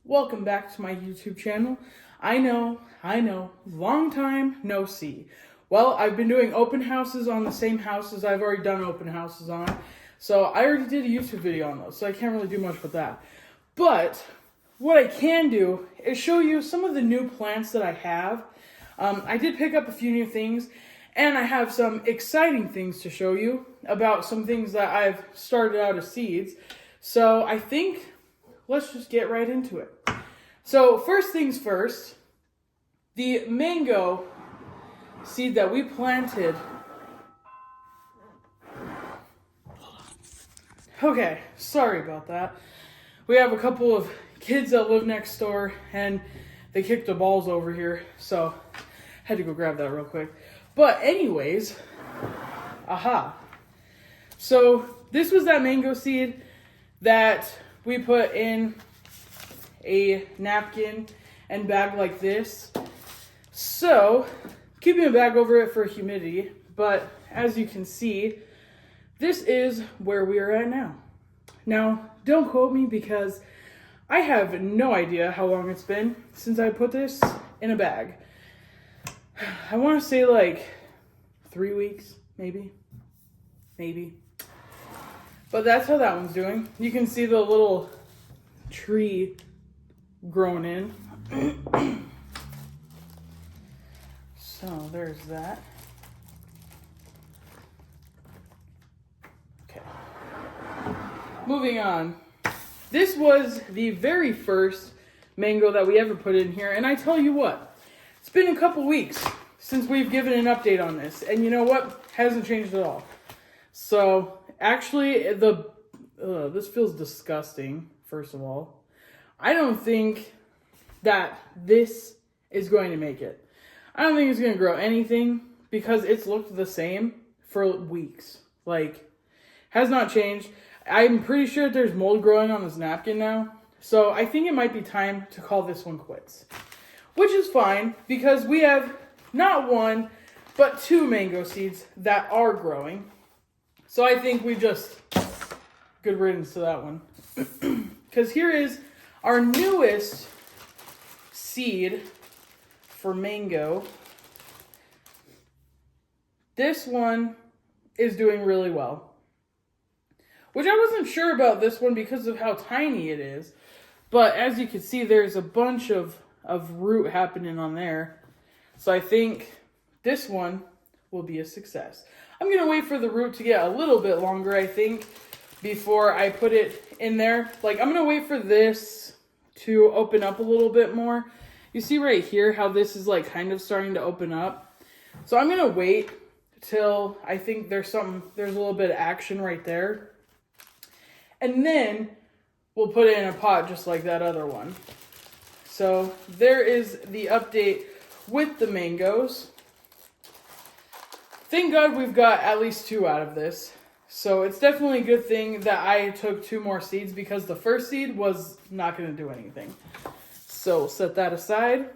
Welcome back to my YouTube channel. I know, long time no see. Well, I've been doing open houses on the same houses I've already done open houses on. So I already did a YouTube video on those, so I can't really do much with that. But what I can do is show you some of the new plants that I have. I did pick up a few new things, and I have some exciting things to show you about some things that I've started out as seeds. So I think let's just get right into it. So first things first, the mango seed that we planted. Okay, sorry about that. We have a couple of kids that live next door and they kicked the balls over here, so had to go grab that real quick. But anyways, so this was that mango seed that we put in a napkin and bag like this. So, keeping a bag over it for humidity, but as you can see, this is where we are at now. Now, don't quote me because I have no idea how long it's been since I put this in a bag. I want to say like 3 weeks, maybe. But that's how that one's doing. You can see the little tree grown in. So there's that. Okay. Moving on. This was the very first mango that we ever put in here, and I tell you what, it's been a couple weeks since we've given an update on this, and you know what? Hasn't changed at all. So actually, this feels disgusting, first of all. I don't think that this is going to make it. I don't think it's going to grow anything because it's looked the same for weeks. Like, has not changed. I'm pretty sure there's mold growing on this napkin now. So I think it might be time to call this one quits. Which is fine because we have not one, but 2 mango seeds that are growing. So I think we just, good riddance to that one. Because here is our newest seed for mango. This one is doing really well. Which I wasn't sure about this one because of how tiny it is. But as you can see, there's a bunch of root happening on there. So I think this one will be a success. I'm going to wait for the root to get a little bit longer, I think, before I put it in there. Like, I'm going to wait for this to open up a little bit more. You see right here how this is like kind of starting to open up. So I'm going to wait till I think there's a little bit of action right there. And then we'll put it in a pot just like that other one. So there is the update with the mangoes. Thank God we've got at least 2 out of this. So it's definitely a good thing that I took 2 more seeds because the first seed was not going to do anything. So set that aside.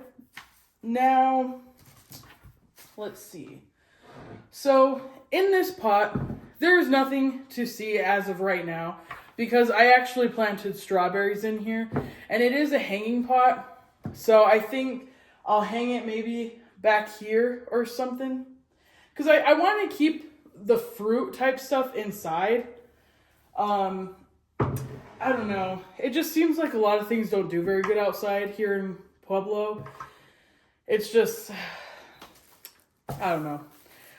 Now, let's see. So in this pot, there is nothing to see as of right now because I actually planted strawberries in here and it is a hanging pot. So I think I'll hang it maybe back here or something. Because I want to keep the fruit type stuff inside. I don't know. It just seems like a lot of things don't do very good outside here in Pueblo. It's just, I don't know.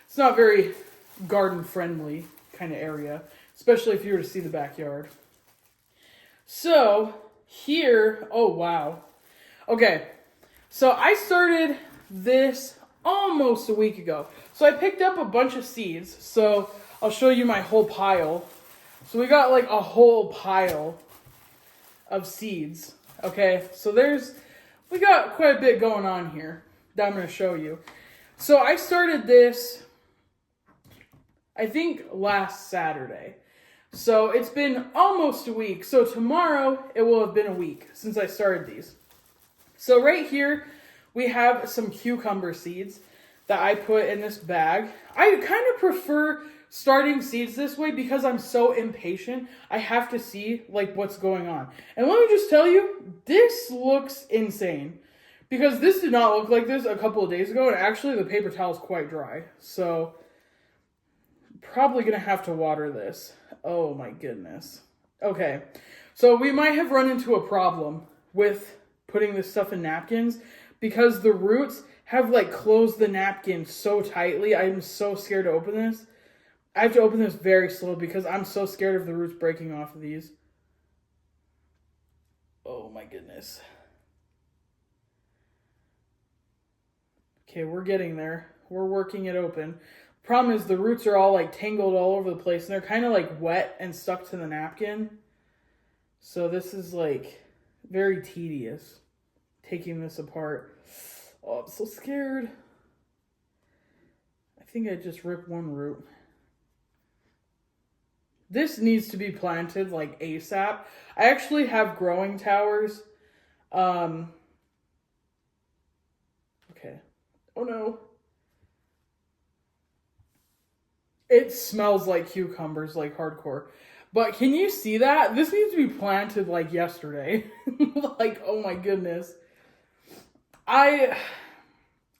It's not very garden friendly kind of area, especially if you were to see the backyard. So here, oh wow. Okay, so I started this almost a week ago. So I picked up a bunch of seeds. So I'll show you my whole pile. So we got like a whole pile of seeds. Okay, so we got quite a bit going on here that I'm going to show you. So I started this, I think last Saturday. So it's been almost a week. So tomorrow it will have been a week since I started these. So right here we have some cucumber seeds that I put in this bag. I kind of prefer starting seeds this way because I'm so impatient. I have to see like what's going on. And let me just tell you, this looks insane. Because this did not look like this a couple of days ago, and actually the paper towel is quite dry. So, probably going to have to water this. Oh my goodness. Okay, so we might have run into a problem with putting this stuff in napkins because the roots have like closed the napkin so tightly. I'm so scared to open this. I have to open this very slow because I'm so scared of the roots breaking off of these. Oh my goodness. Okay, we're getting there. We're working it open. Problem is the roots are all like tangled all over the place and they're kind of like wet and stuck to the napkin. So this is like very tedious taking this apart. Oh, I'm so scared. I think I just ripped one root. This needs to be planted like ASAP. I actually have growing towers. Okay. Oh no. It smells like cucumbers, like hardcore. But can you see that? This needs to be planted like yesterday. Like, oh my goodness. I'm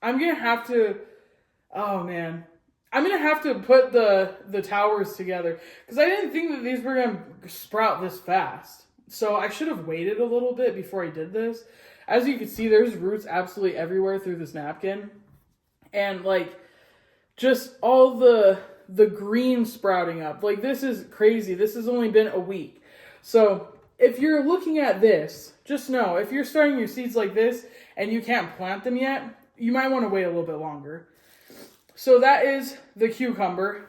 gonna have to, oh man. I'm gonna have to put the towers together. Because I didn't think that these were gonna sprout this fast. So I should have waited a little bit before I did this. As you can see, there's roots absolutely everywhere through this napkin. And like, just all the green sprouting up. Like, this is crazy. This has only been a week. So if you're looking at this, just know, if you're starting your seeds like this and you can't plant them yet, you might want to wait a little bit longer. So that is the cucumber.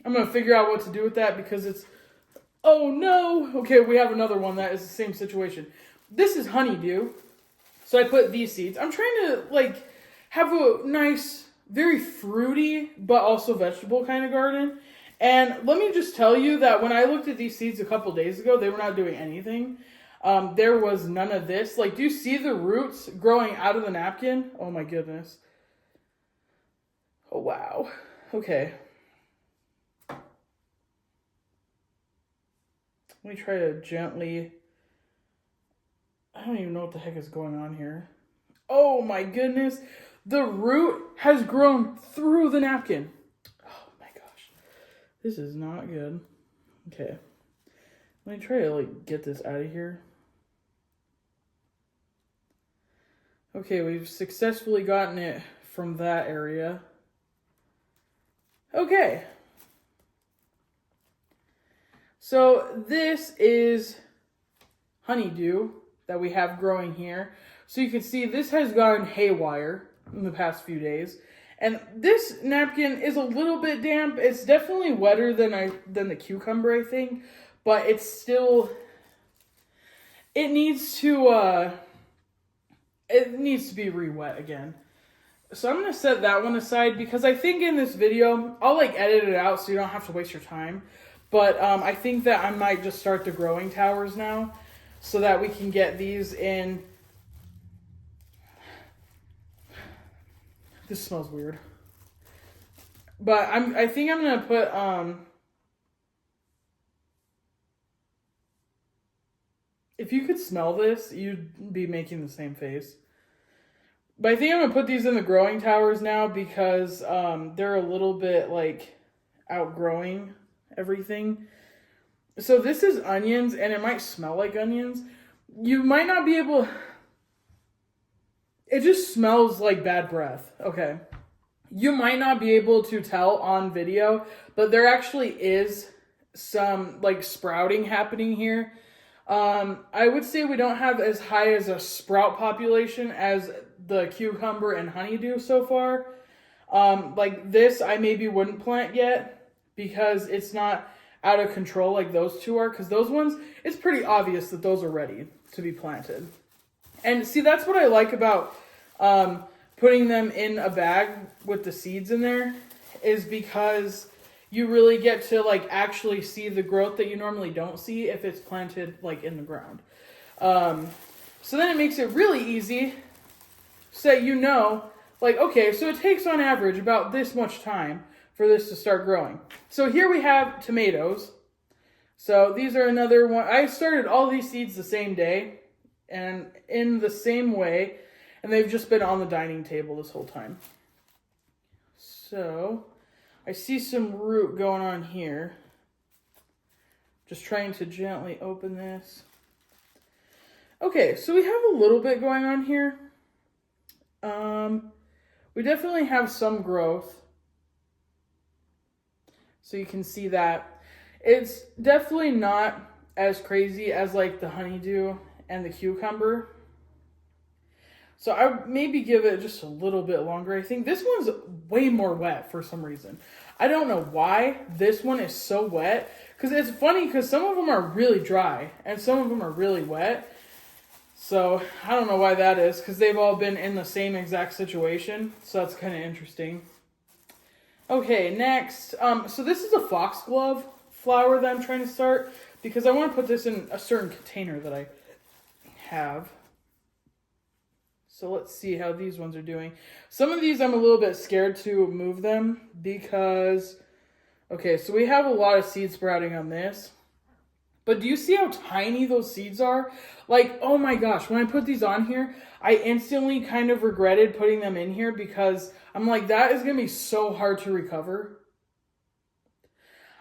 I'm going to figure out what to do with that because it's, oh no. Okay, we have another one that is the same situation. This is honeydew. So I put these seeds. I'm trying to like have a nice, very fruity, but also vegetable kind of garden. And let me just tell you that when I looked at these seeds a couple days ago, they were not doing anything. There was none of this. Like, do you see the roots growing out of the napkin? Oh my goodness. Oh wow. Okay. Let me try to gently, I don't even know what the heck is going on here. Oh my goodness. The root has grown through the napkin. Oh my gosh. This is not good. Okay. Let me try to like get this out of here. Okay, we've successfully gotten it from that area. Okay. So this is honeydew that we have growing here. So you can see this has gone haywire in the past few days. And this napkin is a little bit damp. It's definitely wetter than the cucumber, I think. But it's still, it needs to be re-wet again. So I'm going to set that one aside because I think in this video, I'll like edit it out so you don't have to waste your time. But I think that I might just start the growing towers now so that we can get these in. This smells weird. But I think I'm going to put, if you could smell this, you'd be making the same face. But I think I'm going to put these in the growing towers now because they're a little bit like outgrowing everything. So this is onions and it might smell like onions. You might not be able, it just smells like bad breath. Okay. You might not be able to tell on video, but there actually is some like sprouting happening here. I would say we don't have as high as a sprout population as the cucumber and honeydew so far. Like this, I maybe wouldn't plant yet because it's not out of control like those two are. Because those ones, it's pretty obvious that those are ready to be planted. And see, that's what I like about putting them in a bag with the seeds in there is because you really get to like actually see the growth that you normally don't see if it's planted like in the ground. So then it makes it really easy so that you know like, okay, so it takes on average about this much time for this to start growing. So here we have tomatoes. So these are another one. I started all these seeds the same day and in the same way, and they've just been on the dining table this whole time. So I see some root going on here. Just trying to gently open this. Okay, so we have a little bit going on here. We definitely have some growth. So you can see that. It's definitely not as crazy as like the honeydew and the cucumber. So I maybe give it just a little bit longer. I think this one's way more wet for some reason. I don't know why this one is so wet. Because it's funny because some of them are really dry and some of them are really wet. So I don't know why that is because they've all been in the same exact situation. So that's kind of interesting. Okay, next. So this is a foxglove flower that I'm trying to start because I want to put this in a certain container that I have. So let's see how these ones are doing. Some of these I'm a little bit scared to move them because, okay, so we have a lot of seed sprouting on this. But do you see how tiny those seeds are? Like, oh my gosh, when I put these on here, I instantly kind of regretted putting them in here because I'm like, that is going to be so hard to recover.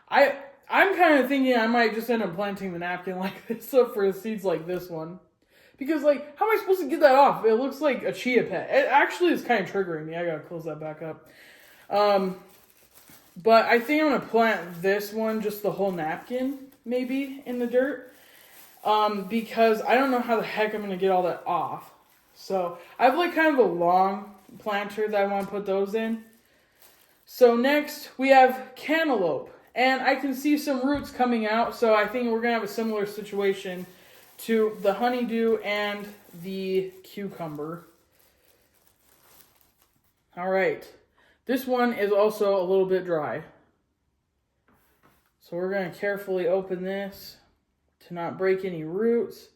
I'm kind of thinking I might just end up planting the napkin like this up for seeds like this one. Because, like, how am I supposed to get that off? It looks like a chia pet. It actually is kind of triggering me. I got to close that back up. But I think I'm going to plant this one, just the whole napkin, maybe, in the dirt. Because I don't know how the heck I'm going to get all that off. So I have, like, kind of a long planter that I want to put those in. So next, we have cantaloupe. And I can see some roots coming out. So I think we're going to have a similar situation to the honeydew and the cucumber. All right. This one is also a little bit dry. So we're going to carefully open this to not break any roots.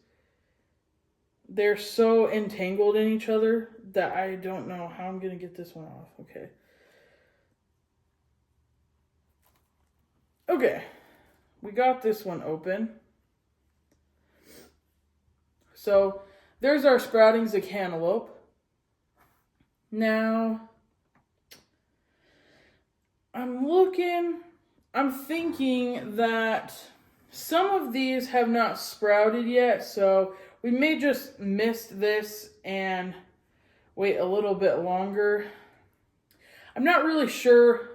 They're so entangled in each other that I don't know how I'm going to get this one off. Okay. Okay. We got this one open. So there's our sproutings of cantaloupe. Now, I'm thinking that some of these have not sprouted yet, so we may just miss this and wait a little bit longer. I'm not really sure,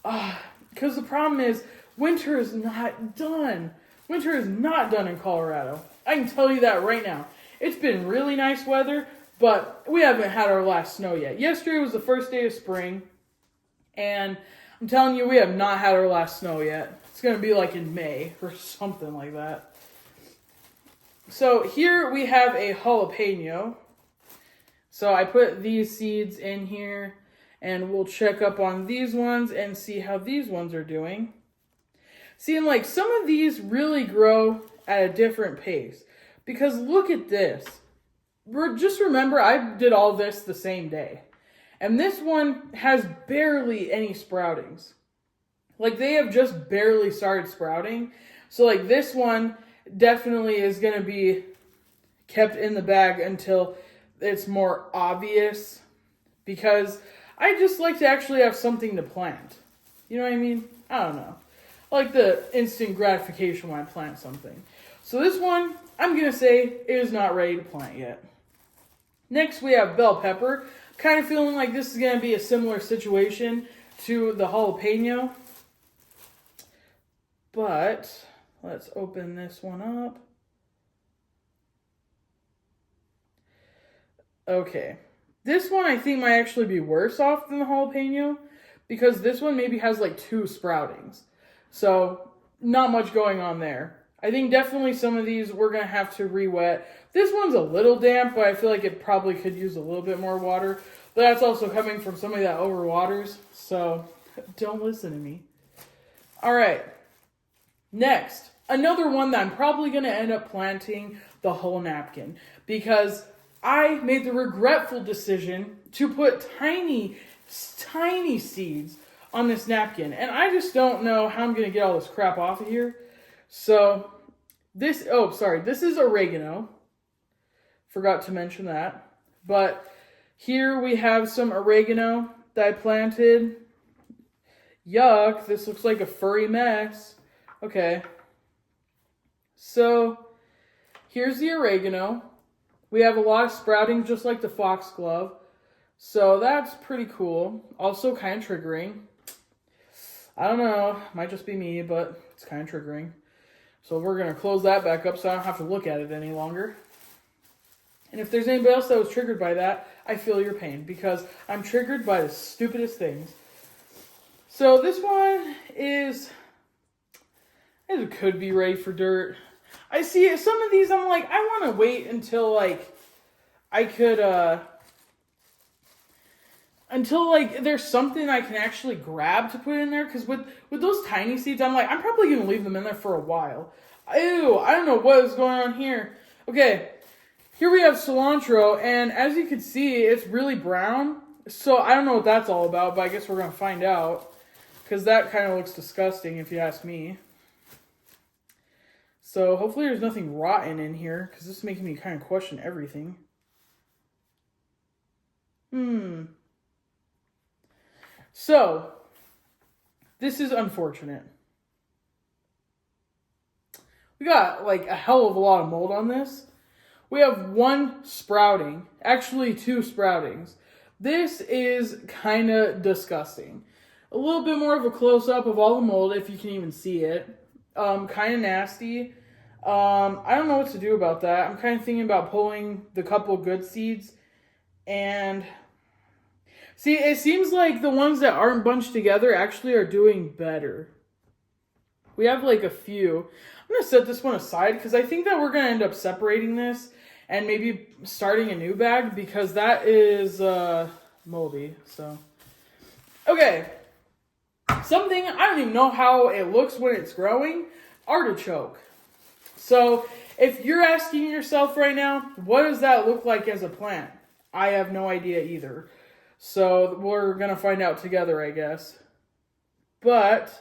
because the problem is winter is not done. Winter is not done in Colorado. I can tell you that right now. It's been really nice weather, but we haven't had our last snow yet. Yesterday was the first day of spring, and I'm telling you, we have not had our last snow yet. It's going to be like in May or something like that. So here we have a jalapeno. So I put these seeds in here, and we'll check up on these ones and see how these ones are doing. See, and like some of these really grow at a different pace. Because look at this. Just remember, I did all this the same day. And this one has barely any sproutings. Like, they have just barely started sprouting. So, like, this one definitely is going to be kept in the bag until it's more obvious. Because I just like to actually have something to plant. You know what I mean? I don't know. I like the instant gratification when I plant something. So this one, I'm going to say, is not ready to plant yet. Next, we have bell pepper. Kind of feeling like this is going to be a similar situation to the jalapeno. But let's open this one up. Okay. This one I think might actually be worse off than the jalapeno because this one maybe has like 2 sproutings. So not much going on there. I think definitely some of these we're going to have to re-wet. This one's a little damp, but I feel like it probably could use a little bit more water. But that's also coming from somebody that overwaters, so don't listen to me. All right. Next, another one that I'm probably going to end up planting, the whole napkin. Because I made the regretful decision to put tiny seeds on this napkin. And I just don't know how I'm going to get all this crap off of here. So this is oregano. Forgot to mention that. But here we have some oregano that I planted. Yuck, this looks like a furry mess. Okay. So here's the oregano. We have a lot of sprouting just like the foxglove. So that's pretty cool. Also kind of triggering. I don't know. Might just be me, but it's kind of triggering. So we're going to close that back up so I don't have to look at it any longer. And if there's anybody else that was triggered by that, I feel your pain because I'm triggered by the stupidest things. So this one it could be ready for dirt. I see some of these, I'm like, I want to wait until like I could, until like there's something I can actually grab to put in there. Because with those tiny seeds, I'm like, I'm probably going to leave them in there for a while. Ew, I don't know what is going on here. Okay, here we have cilantro, and as you can see, it's really brown. So I don't know what that's all about, but I guess we're going to find out. Because that kind of looks disgusting if you ask me. So hopefully there's nothing rotten in here, because this is making me kind of question everything. So, this is unfortunate. We got like a hell of a lot of mold on this. We have one sprouting, actually 2 sproutings. This is kind of disgusting. A little bit more of a close-up of all the mold, if you can even see it. Kind of nasty. I don't know what to do about that. I'm kind of thinking about pulling the couple good seeds. And see, it seems like the ones that aren't bunched together actually are doing better. We have like a few. I'm going to set this one aside because I think that we're going to end up separating this and maybe starting a new bag because that is moldy. So, okay. Something, I don't even know how it looks when it's growing. Artichoke. So, if you're asking yourself right now, what does that look like as a plant? I have no idea either. So, we're going to find out together, I guess. But,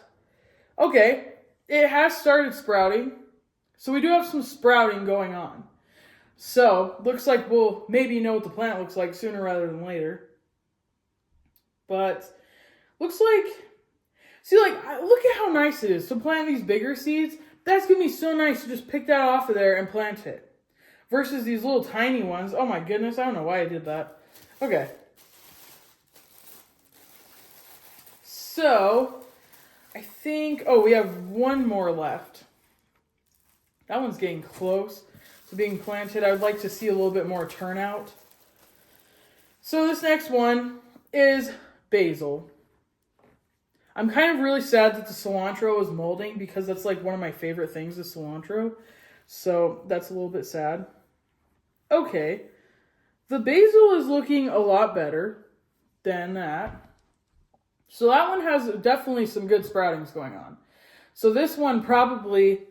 okay, it has started sprouting. So, we do have some sprouting going on. So, looks like we'll maybe know what the plant looks like sooner rather than later. But, looks like, see, like, look at how nice it is to plant these bigger seeds. That's going to be so nice to just pick that off of there and plant it. Versus these little tiny ones. Oh my goodness, I don't know why I did that. Okay. So, I think, we have one more left. That one's getting close to being planted. I would like to see a little bit more turnout. So this next one is basil. I'm kind of really sad that the cilantro is molding because that's like one of my favorite things is cilantro. So that's a little bit sad. Okay. The basil is looking a lot better than that. So that one has definitely some good sproutings going on. So this one probably,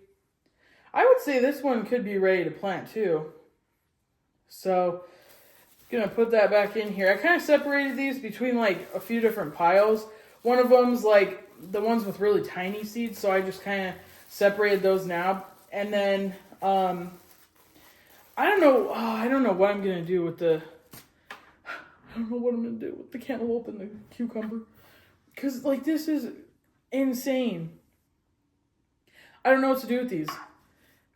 I would say this one could be ready to plant too. So I'm going to put that back in here. I kind of separated these between like a few different piles. One of them's like the ones with really tiny seeds, so I just kind of separated those now. And then I don't know what I'm gonna do with the cantaloupe and the cucumber, because like this is insane. I don't know what to do with these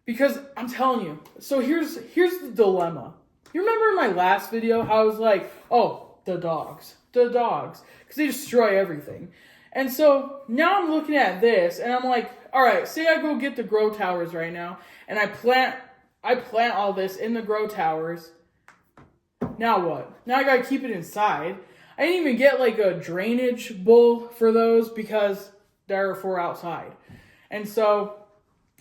because I'm telling you. So here's the dilemma. You remember in my last video how I was like, oh, the dogs. Because they destroy everything. And so now I'm looking at this and I'm like, all right, say I go get the grow towers right now and I plant all this in the grow towers. Now what? Now I gotta keep it inside. I didn't even get like a drainage bowl for those because they're for outside. And so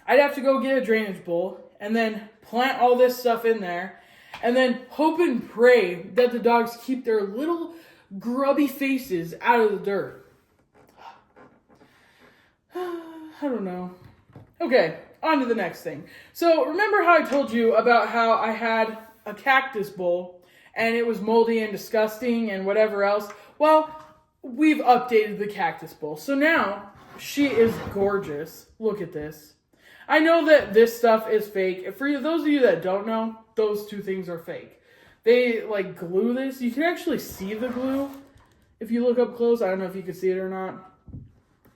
I'd have to go get a drainage bowl and then plant all this stuff in there and then hope and pray that the dogs keep their little grubby faces out of the dirt. I don't know. Okay, on to the next thing. So remember how I told you about how I had a cactus bowl and it was moldy and disgusting and whatever else. Well, we've updated the cactus bowl. So now she is gorgeous. Look at this. I know that this stuff is fake. For those of you that don't know, those two things are fake. They like glue this. You can actually see the glue if you look up close. I don't know if you can see it or not,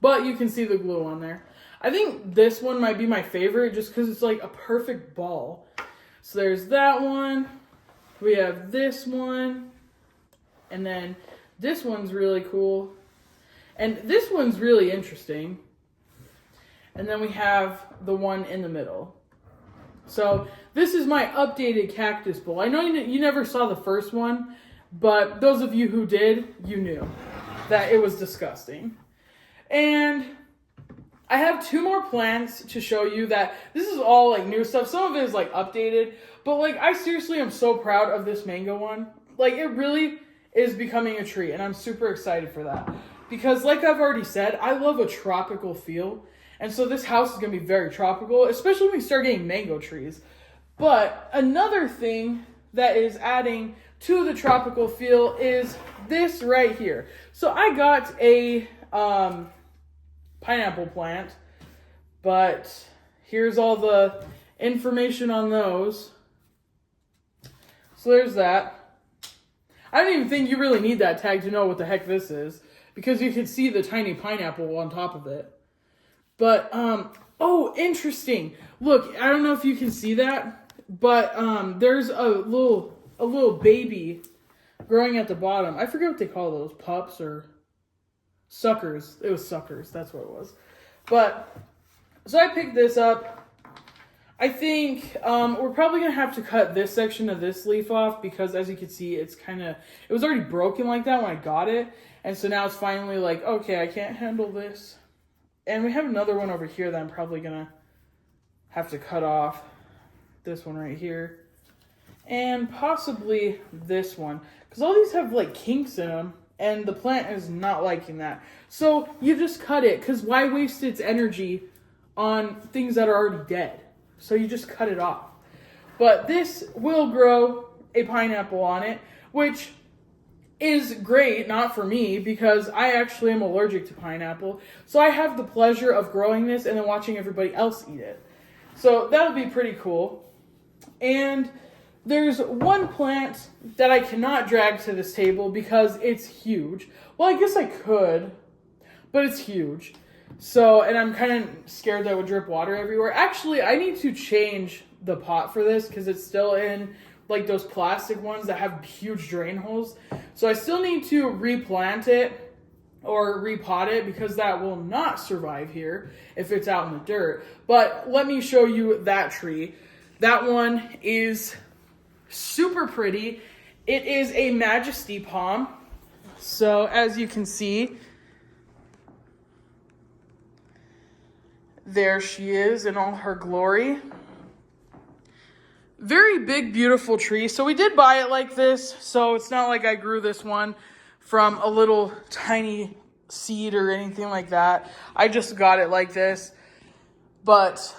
but you can see the glue on there. I think this one might be my favorite just because it's like a perfect ball. So there's that one. We have this one. And then this one's really cool. And this one's really interesting. And then we have the one in the middle. So this is my updated cactus bowl. I know you never saw the first one, but those of you who did, you knew that it was disgusting. And I have 2 more plants to show you that this is all like new stuff. Some of it is like updated, but like I seriously am so proud of this mango one. Like it really is becoming a tree, and I'm super excited for that. Because like I've already said, I love a tropical feel. And so this house is going to be very tropical, especially when we start getting mango trees. But another thing that is adding to the tropical feel is this right here. So I got a pineapple plant, but here's all the information on those. So there's that. I don't even think you really need that tag to know what the heck this is, because you can see the tiny pineapple on top of it. But, oh, interesting. Look, I don't know if you can see that, but there's a little baby growing at the bottom. I forget what they call those, pups or suckers. It was suckers, that's what it was. But, so I picked this up. I think we're probably going to have to cut this section of this leaf off because, as you can see, it was already broken like that when I got it. And so now it's finally like, okay, I can't handle this. And we have another one over here that I'm probably going to have to cut off. This one right here. And possibly this one. Because all these have like kinks in them. And the plant is not liking that. So you just cut it. Because why waste its energy on things that are already dead? So you just cut it off. But this will grow a pineapple on it. Which is great, not for me, because I actually am allergic to pineapple. So I have the pleasure of growing this and then watching everybody else eat it. So that'll be pretty cool. And there's one plant that I cannot drag to this table because it's huge. Well, I guess I could, but it's huge. So, and I'm kind of scared that it would drip water everywhere. Actually, I need to change the pot for this because it's still in like those plastic ones that have huge drain holes. So I still need to replant it or repot it because that will not survive here if it's out in the dirt. But let me show you that tree. That one is super pretty. It is a Majesty palm. So as you can see, there she is in all her glory. Very big, beautiful tree. So we did buy it like this. So it's not like I grew this one from a little tiny seed or anything like that. I just got it like this. But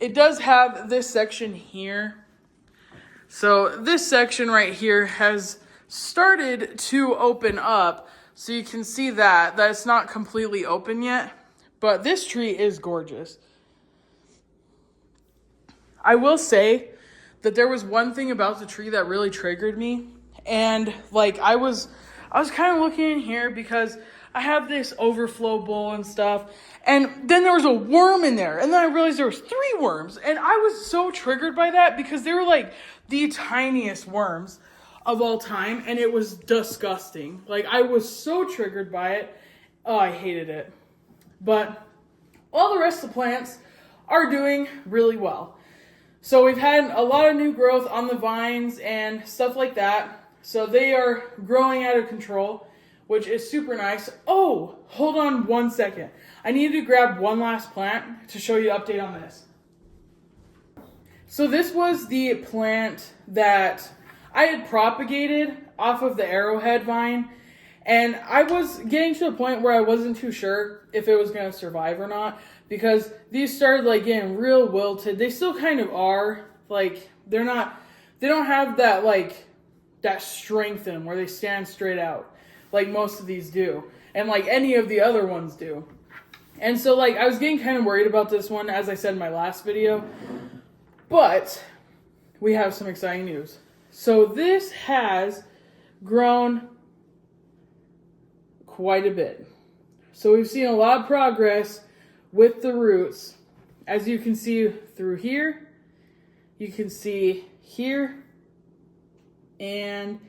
it does have this section here. So this section right here has started to open up. So you can see that it's not completely open yet. But this tree is gorgeous. I will say that there was one thing about the tree that really triggered me. And like I was kind of looking in here because I have this overflow bowl and stuff. And then there was a worm in there. And then I realized there was 3 worms. And I was so triggered by that because they were like the tiniest worms of all time. And it was disgusting. Like I was so triggered by it. Oh, I hated it. But all the rest of the plants are doing really well. So we've had a lot of new growth on the vines and stuff like that. So they are growing out of control, which is super nice. Oh, hold on one second. I need to grab one last plant to show you an update on this. So this was the plant that I had propagated off of the arrowhead vine. And I was getting to the point where I wasn't too sure if it was going to survive or not. Because these started like getting real wilted. They still kind of are. Like, they don't have that like that strength in them where they stand straight out, like most of these do, and like any of the other ones do. And so like I was getting kind of worried about this one, as I said in my last video, but we have some exciting news. So this has grown quite a bit. So we've seen a lot of progress with the roots. As you can see through here, you can see here, and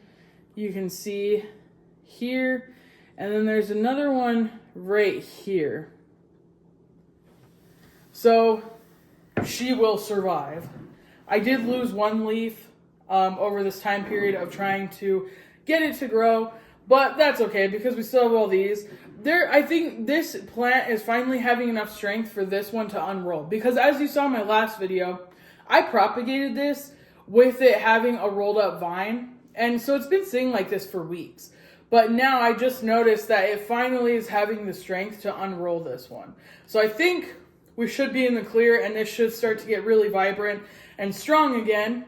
you can see here, and then there's another one right here. So she will survive. I did lose one leaf over this time period of trying to get it to grow, but that's okay because we still have all these. I think this plant is finally having enough strength for this one to unroll, because as you saw in my last video, I propagated this with it having a rolled up vine, and so it's been sitting like this for weeks. But now I just noticed that it finally is having the strength to unroll this one. So I think we should be in the clear, and this should start to get really vibrant and strong again,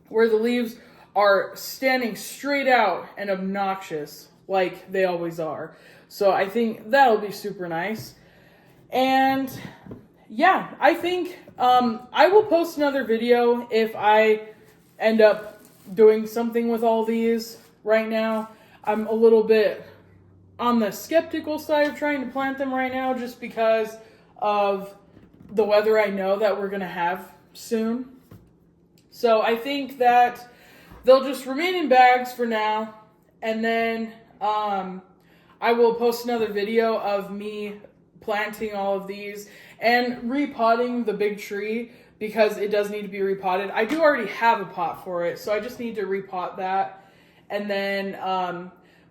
where the leaves are standing straight out and obnoxious like they always are. So I think that'll be super nice. And yeah, I think I will post another video if I end up doing something with all these. Right now, I'm a little bit on the skeptical side of trying to plant them right now, just because of the weather I know that we're going to have soon. So I think that they'll just remain in bags for now, and then I will post another video of me planting all of these and repotting the big tree, because it does need to be repotted. I do already have a pot for it, so I just need to repot that. And then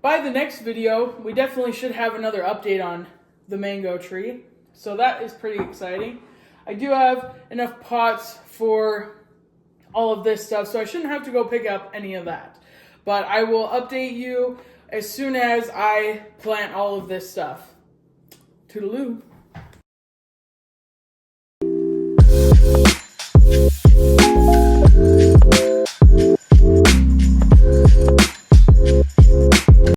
by the next video, we definitely should have another update on the mango tree. So that is pretty exciting. I do have enough pots for all of this stuff, so I shouldn't have to go pick up any of that. But I will update you as soon as I plant all of this stuff. Toodaloo.